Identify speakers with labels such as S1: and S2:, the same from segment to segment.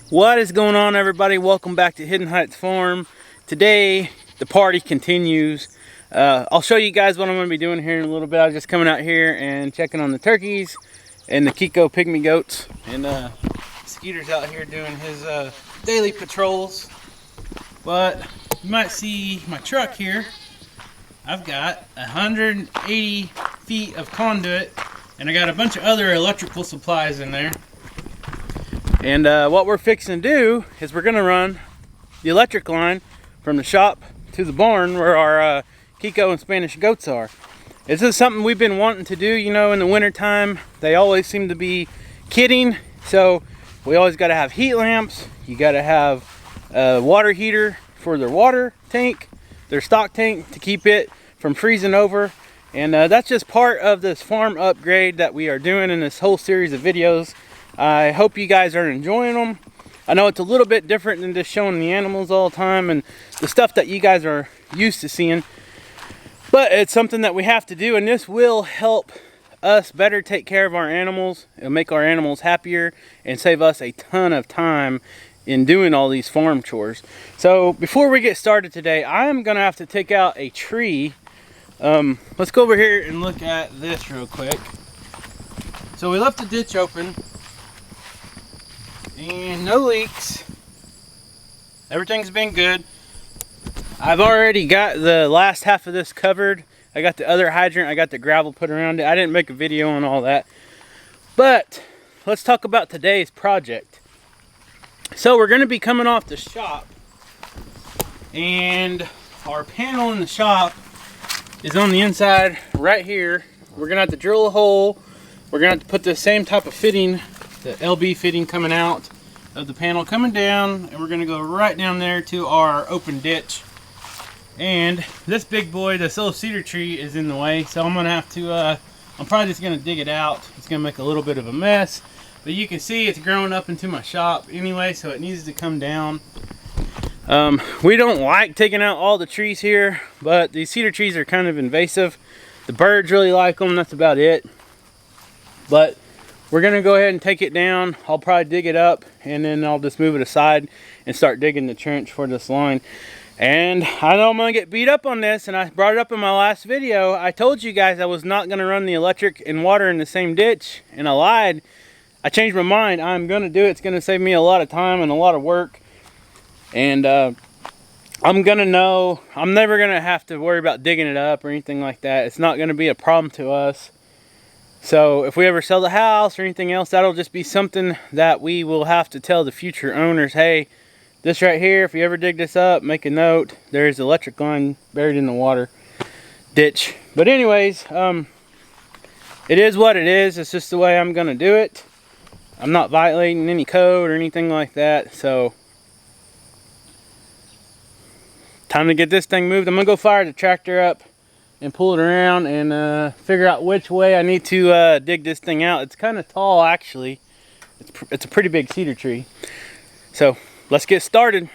S1: What is going on, everybody? Welcome back to Hidden Heights Farm. Today the party continues. I'll show you guys what I'm going to be doing here in a little bit. I was just coming out here and checking on the turkeys and the Kiko pygmy goats, and Skeeter's out here doing his daily patrols. But you might see my truck here. I've got 180 feet of conduit, and I got a bunch of other electrical supplies in there. And what we're fixing to do is we're going to run the electric line from the shop to the barn where our Kiko and Spanish goats are. This is something we've been wanting to do. You know, in the winter time they always seem to be kidding, so we always got to have heat lamps. You got to have a water heater for their water tank, their stock tank, to keep it from freezing over. And that's just part of this farm upgrade that we are doing in this whole series of videos. I hope you guys are enjoying them. I know it's a little bit different than just showing the animals all the time and the stuff that you guys are used to seeing, but it's something that we have to do, and this will help us better take care of our animals. It'll make our animals happier and save us a ton of time in doing all these farm chores. So before we get started today, I'm gonna have to take out a tree. Let's go over here and look at this real quick. So we left the ditch open and no leaks. Everything's been good. I've already got the last half of this covered. I got the other hydrant, I got the gravel put around it. I didn't make a video on all that. But let's talk about today's project. So we're going to be coming off the shop, and our panel in the shop is on the inside right here. We're going to have to drill a hole. We're going to have to put the same type of fitting, the LB fitting coming out of the panel coming down, and we're going to go right down there to our open ditch. And this big boy, this little cedar tree, is in the way, so I'm going to have to I'm probably just going to dig it out. It's going to make a little bit of a mess, but you can see it's growing up into my shop anyway, so it needs to come down. We don't like taking out all the trees here, but these cedar trees are kind of invasive. The birds really like them, that's about it. But we're gonna go ahead and take it down. I'll probably dig it up, and then I'll just move it aside and start digging the trench for this line. And I know I'm gonna get beat up on this, and I brought it up in my last video. I told you guys I was not gonna run the electric and water in the same ditch, and I lied. I changed my mind. I'm gonna do it. It's gonna save me a lot of time and a lot of work. And I'm gonna know, I'm never gonna have to worry about digging it up or anything like that. It's not gonna be a problem to us. So if we ever sell the house or anything else, that'll just be something that we will have to tell the future owners, hey, this right here, if you ever dig this up, make a note, there's electric line buried in the water ditch. But anyways, it is what it is. It's just the way I'm gonna do it. I'm not violating any code or anything like that. So time to get this thing moved. I'm gonna go fire the tractor up and pull it around and figure out which way I need to dig this thing out. It's kind of tall, actually. It's a pretty big cedar tree. So let's get started.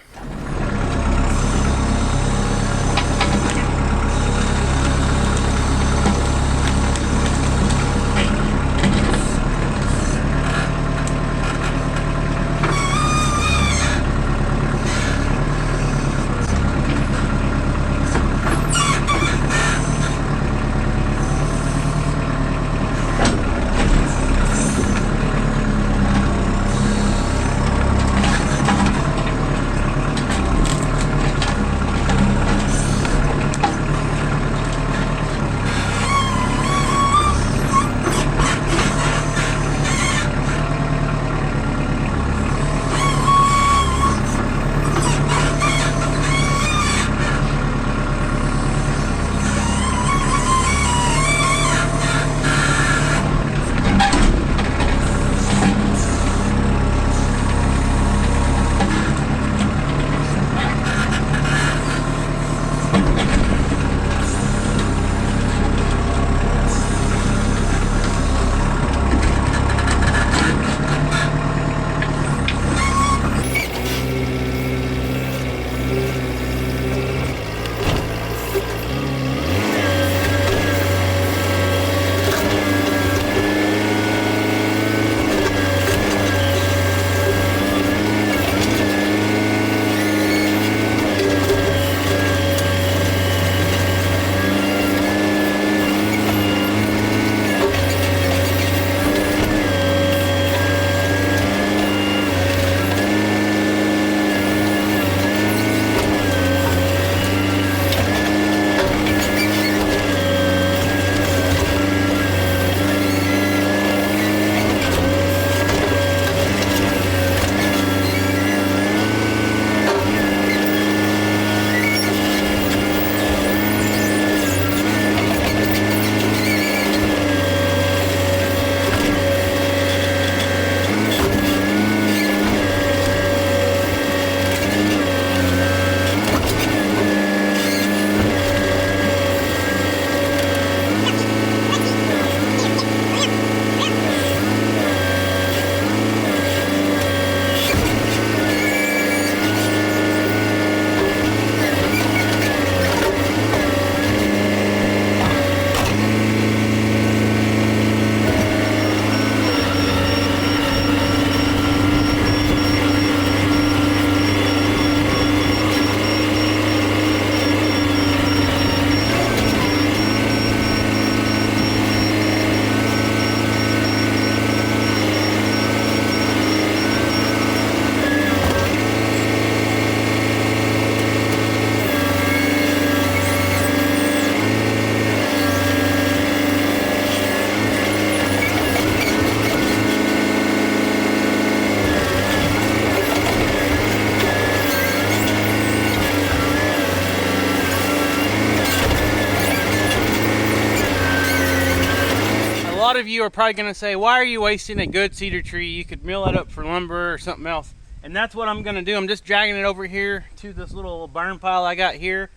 S1: lot of you are probably going to say, why are you wasting a good cedar tree? You could mill it up for lumber or something else. And that's what I'm going to do. I'm just dragging it over here to this little burn pile I got here.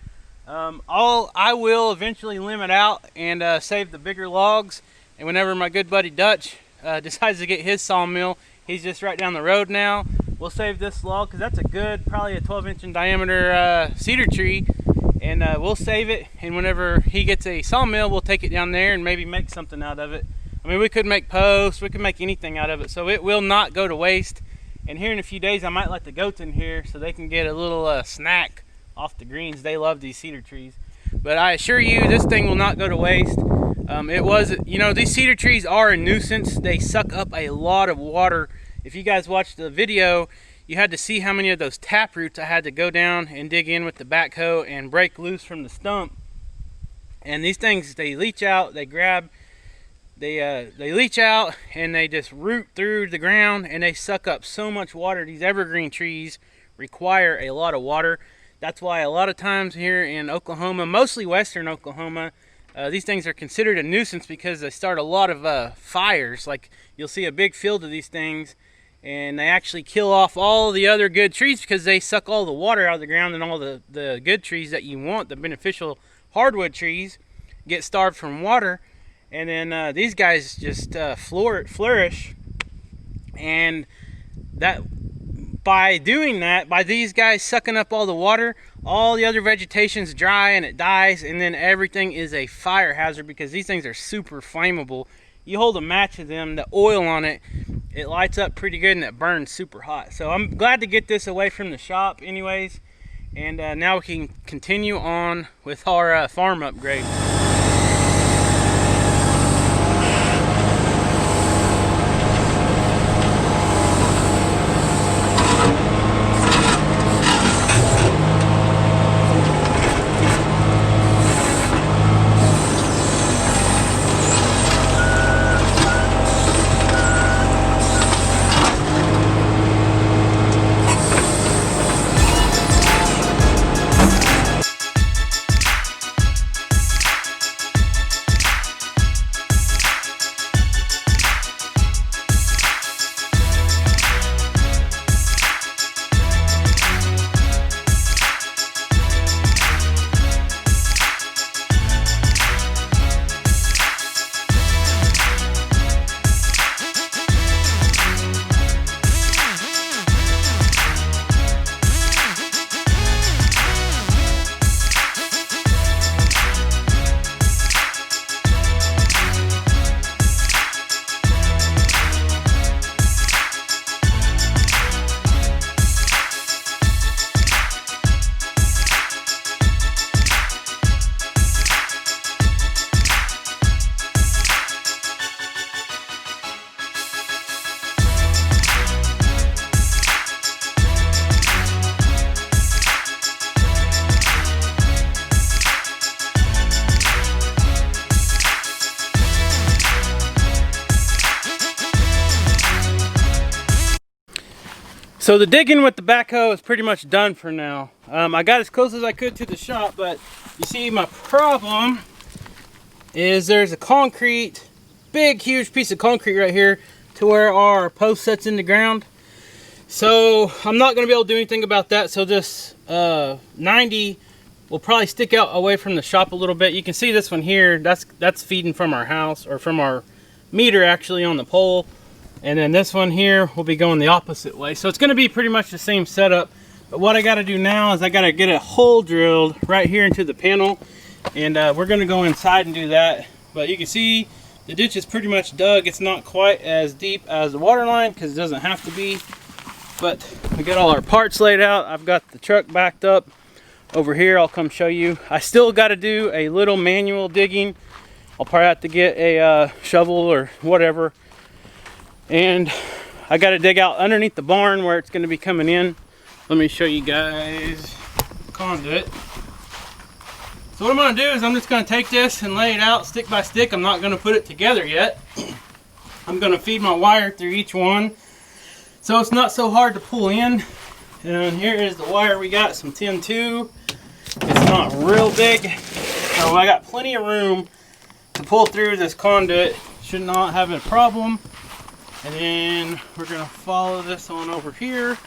S1: I will eventually limb it out and save the bigger logs. And whenever my good buddy Dutch decides to get his sawmill, he's just right down the road now, we'll save this log because that's a good, probably a 12-inch in diameter cedar tree. And we'll save it, and whenever he gets a sawmill, we'll take it down there and maybe make something out of it. I mean, we could make posts, we could make anything out of it, so it will not go to waste. And here in a few days, I might let the goats in here so they can get a little snack off the greens. They love these cedar trees. But I assure you, this thing will not go to waste. You know, these cedar trees are a nuisance. They suck up a lot of water. If you guys watched the video, you had to see how many of those tap roots I had to go down and dig in with the backhoe and break loose from the stump. And these things, they leach out, they leach out and they just root through the ground and they suck up so much water. These evergreen trees require a lot of water. That's why a lot of times here in Oklahoma, mostly western Oklahoma, these things are considered a nuisance because they start a lot of fires. Like you'll see a big field of these things, and they actually kill off all the other good trees because they suck all the water out of the ground, and all the good trees that you want, the beneficial hardwood trees, get starved from water. And then these guys just flourish. And that by doing that, by these guys sucking up all the water, all the other vegetation's dry and it dies, and then everything is a fire hazard because these things are super flammable. You hold a match to them, the oil on it, it lights up pretty good and it burns super hot. So I'm glad to get this away from the shop anyways. And now we can continue on with our farm upgrade. So the digging with the backhoe is pretty much done for now. I got as close as I could to the shop, but you see my problem is there's a big huge piece of concrete right here to where our post sets in the ground. So I'm not going to be able to do anything about that. So this 90 will probably stick out away from the shop a little bit. You can see this one here, that's feeding from our house, or from our meter actually on the pole. And then this one here will be going the opposite way. So it's going to be pretty much the same setup. But what I got to do now is I got to get a hole drilled right here into the panel. And we're going to go inside and do that. But you can see the ditch is pretty much dug. It's not quite as deep as the water line because it doesn't have to be. But we got all our parts laid out. I've got the truck backed up over here. I'll come show you. I still got to do a little manual digging. I'll probably have to get a shovel or whatever. And I got to dig out underneath the barn where it's going to be coming in. Let me show you guys the conduit. So what I'm going to do is I'm just going to take this and lay it out stick by stick. I'm not going to put it together yet. I'm going to feed my wire through each one, so it's not so hard to pull in. And here is the wire we got, some 10-2. It's not real big, so I got plenty of room to pull through this conduit. should not have a problem. And then we're gonna follow this on over here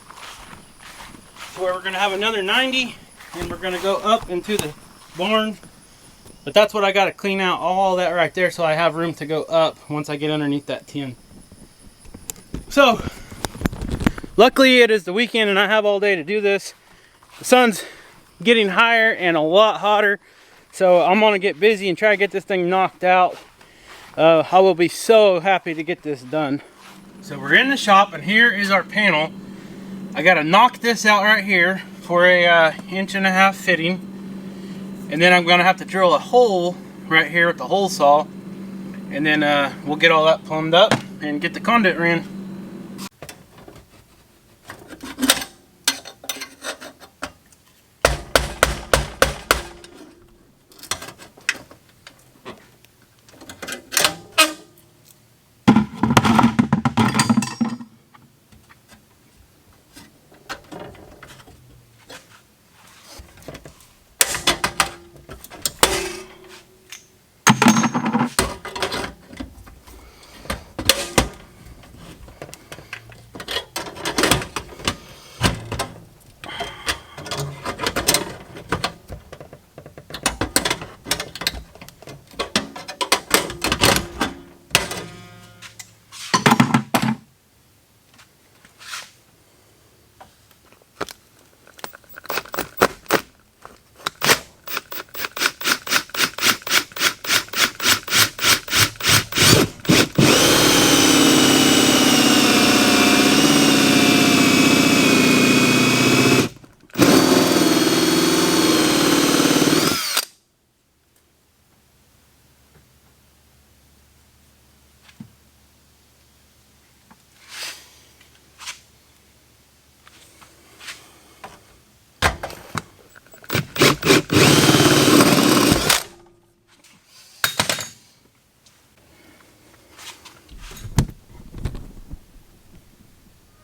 S1: to where we're gonna have another 90, and we're gonna go up into the barn. But that's what I gotta clean out, all that right there, so I have room to go up once I get underneath that tin. So luckily it is the weekend and I have all day to do this. The sun's getting higher and a lot hotter, so I'm gonna get busy and try to get this thing knocked out. I will be so happy to get this done. So we're in the shop and here is our panel. I gotta knock this out right here for a 1.5 inch fitting, and then I'm gonna have to drill a hole right here with the hole saw, and then we'll get all that plumbed up and get the conduit ran.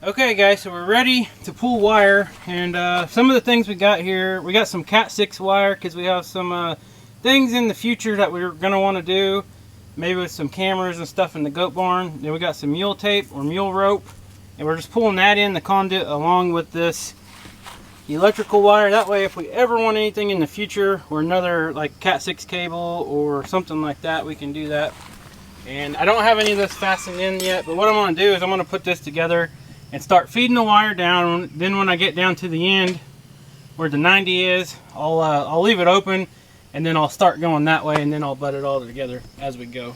S1: Okay guys, so we're ready to pull wire, and some of the things we got here, we got some Cat 6 wire because we have some things in the future that we're going to want to do, maybe with some cameras and stuff in the goat barn. Then we got some mule tape or mule rope, and we're just pulling that in the conduit along with this electrical wire. That way if we ever want anything in the future or another like Cat 6 cable or something like that, we can do that. And I don't have any of this fastened in yet, but what I'm going to do is I'm going to put this together and start feeding the wire down. Then when I get down to the end where the 90 is, I'll leave it open, and then I'll start going that way, and then I'll butt it all together as we go.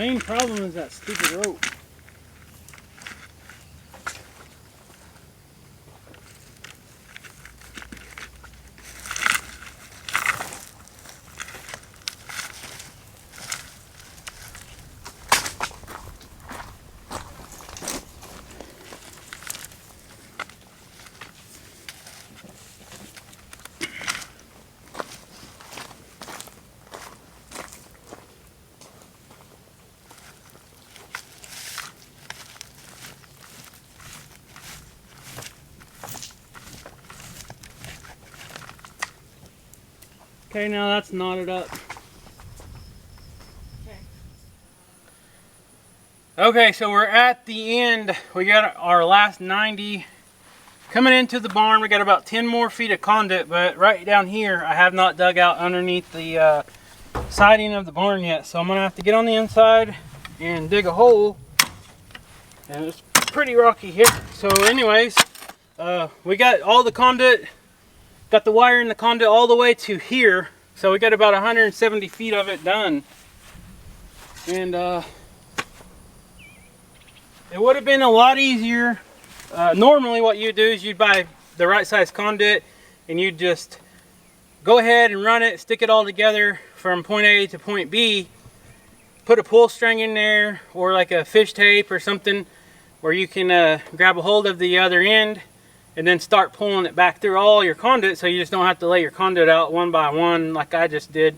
S1: main problem is that stupid rope. Okay, now that's knotted up. Okay, so we're at the end. We got our last 90 coming into the barn. We got about 10 more feet of conduit, but right down here I have not dug out underneath the siding of the barn yet. So I'm gonna have to get on the inside and dig a hole. And it's pretty rocky here. So anyways, we got all the conduit. Got the wire and the conduit all the way to here. So we got about 170 feet of it done. And it would have been a lot easier. Normally what you do is you'd buy the right size conduit and you just go ahead and run it, stick it all together from point A to point B, put a pull string in there or like a fish tape or something where you can grab a hold of the other end and then start pulling it back through all your conduit, so you just don't have to lay your conduit out one by one like I just did.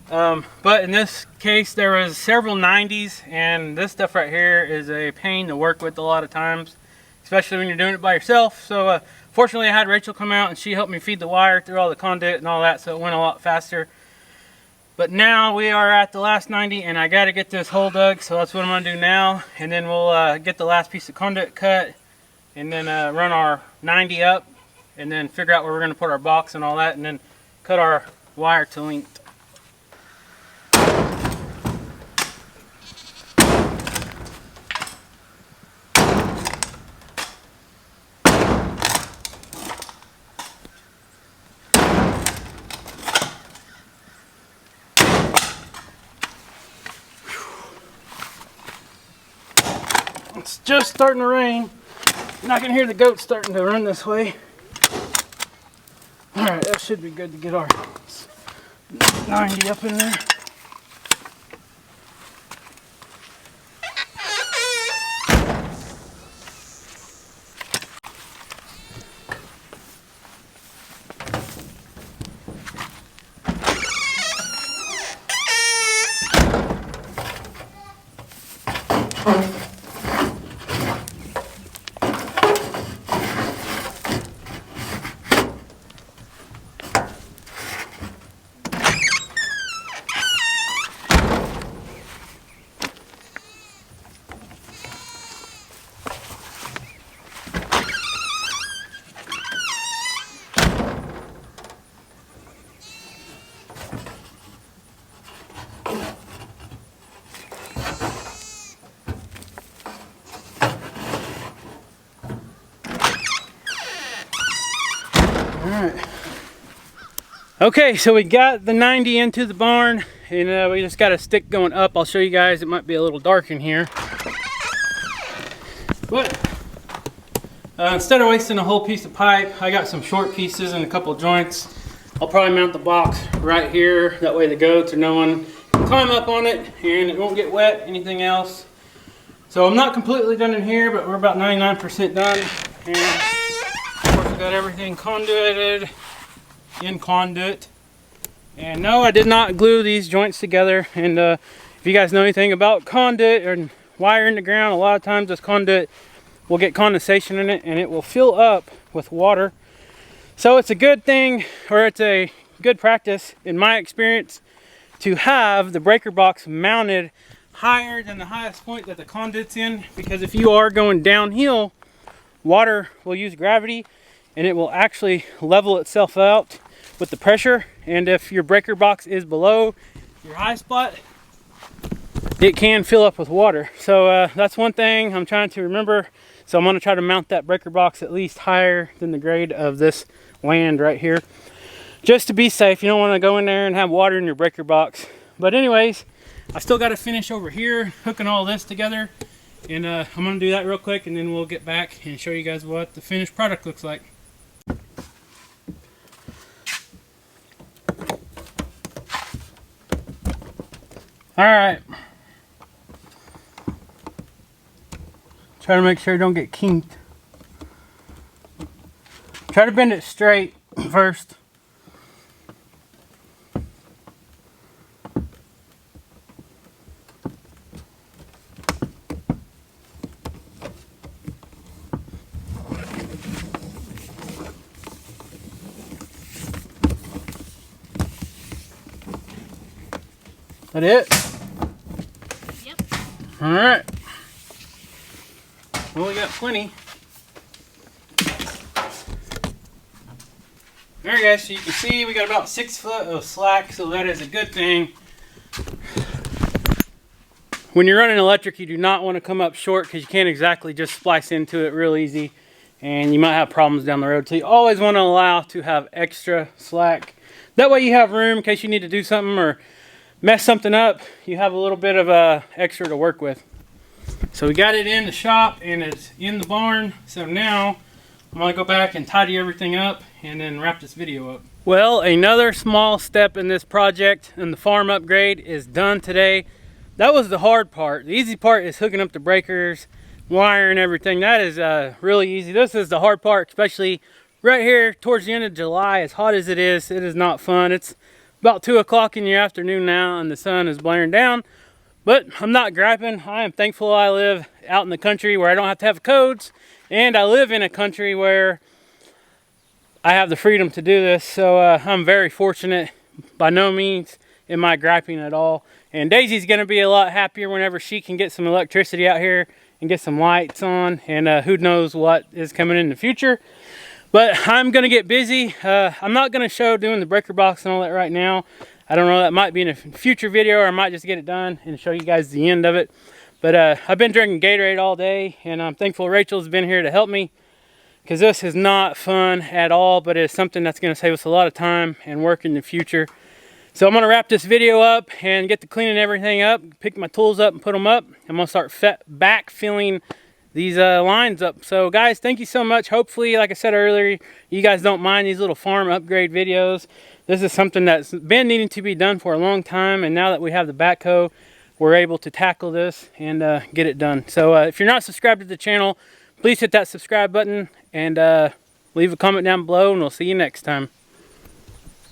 S1: But in this case there was several 90s, and this stuff right here is a pain to work with a lot of times, especially when you're doing it by yourself. So fortunately I had Rachel come out and she helped me feed the wire through all the conduit and all that, so it went a lot faster. But now we are at the last 90 and I got to get this hole dug, so that's what I'm going to do now. And then we'll get the last piece of conduit cut and then run our 90 up and then figure out where we're going to put our box and all that, and then cut our wire to length. It's just starting to rain, and I can hear the goats starting to run this way. Alright, that should be good to get our 90 up in there. Alright. Okay, so we got the 90 into the barn, and we just got a stick going up. I'll show you guys. It might be a little dark in here. But instead of wasting a whole piece of pipe, I got some short pieces and a couple of joints. I'll probably mount the box right here. That way the goats or no one can climb up on it and it won't get wet, anything else. So I'm not completely done in here, but we're about 99% done. And of course we got everything conduited in conduit. And no, I did not glue these joints together. And if you guys know anything about conduit or wire in the ground, a lot of times this conduit will get condensation in it and it will fill up with water. So it's a good thing, or it's a good practice in my experience, to have the breaker box mounted higher than the highest point that the conduit's in, because if you are going downhill, water will use gravity and it will actually level itself out with the pressure. And if your breaker box is below your high spot, it can fill up with water. So that's one thing I'm trying to remember. So I'm going to try to mount that breaker box at least higher than the grade of this land right here, just to be safe. You don't want to go in there and have water in your breaker box. But anyways, I still got to finish over here hooking all this together, and I'm going to do that real quick, and then we'll get back and show you guys what the finished product looks like. Alright, try to make sure it don't get kinked. Try to bend it straight first. That it?
S2: Yep.
S1: Alright. Well, we got plenty. Alright guys, so you can see we got about 6 foot of slack, so that is a good thing. When you're running electric, you do not want to come up short because you can't exactly just splice into it real easy, and you might have problems down the road. So you always want to allow to have extra slack. That way you have room in case you need to do something or mess something up, you have a little bit of extra to work with. So we got it in the shop and it's in the barn. So now I'm going to go back and tidy everything up and then wrap this video up. Well, another small step in this project and the farm upgrade is done today. That was the hard part. The easy part is hooking up the breakers, wiring everything. That is really easy. This is the hard part, especially right here towards the end of July. As hot as it is not fun. It's about 2 o'clock in the afternoon now and the sun is blaring down, but I'm not griping. I am thankful I live out in the country where I don't have to have codes, and I live in a country where I have the freedom to do this. So I'm very fortunate. By no means am I griping at all, and Daisy's going to be a lot happier whenever she can get some electricity out here and get some lights on, and who knows what is coming in the future. But I'm going to get busy. I'm not going to show doing the breaker box and all that right now. I don't know, that might be in a future video, or I might just get it done and show you guys the end of it. But I've been drinking Gatorade all day, and I'm thankful Rachel's been here to help me, because this is not fun at all, but it's something that's going to save us a lot of time and work in the future. So I'm going to wrap this video up and get to cleaning everything up, pick my tools up and put them up. I'm going to start backfilling these lines up. So guys, thank you so much. Hopefully, like I said earlier, you guys don't mind these little farm upgrade videos. This is something that's been needing to be done for a long time, and now that we have the backhoe, we're able to tackle this and get it done. So if you're not subscribed to the channel, please hit that subscribe button and leave a comment down below, and we'll see you next time.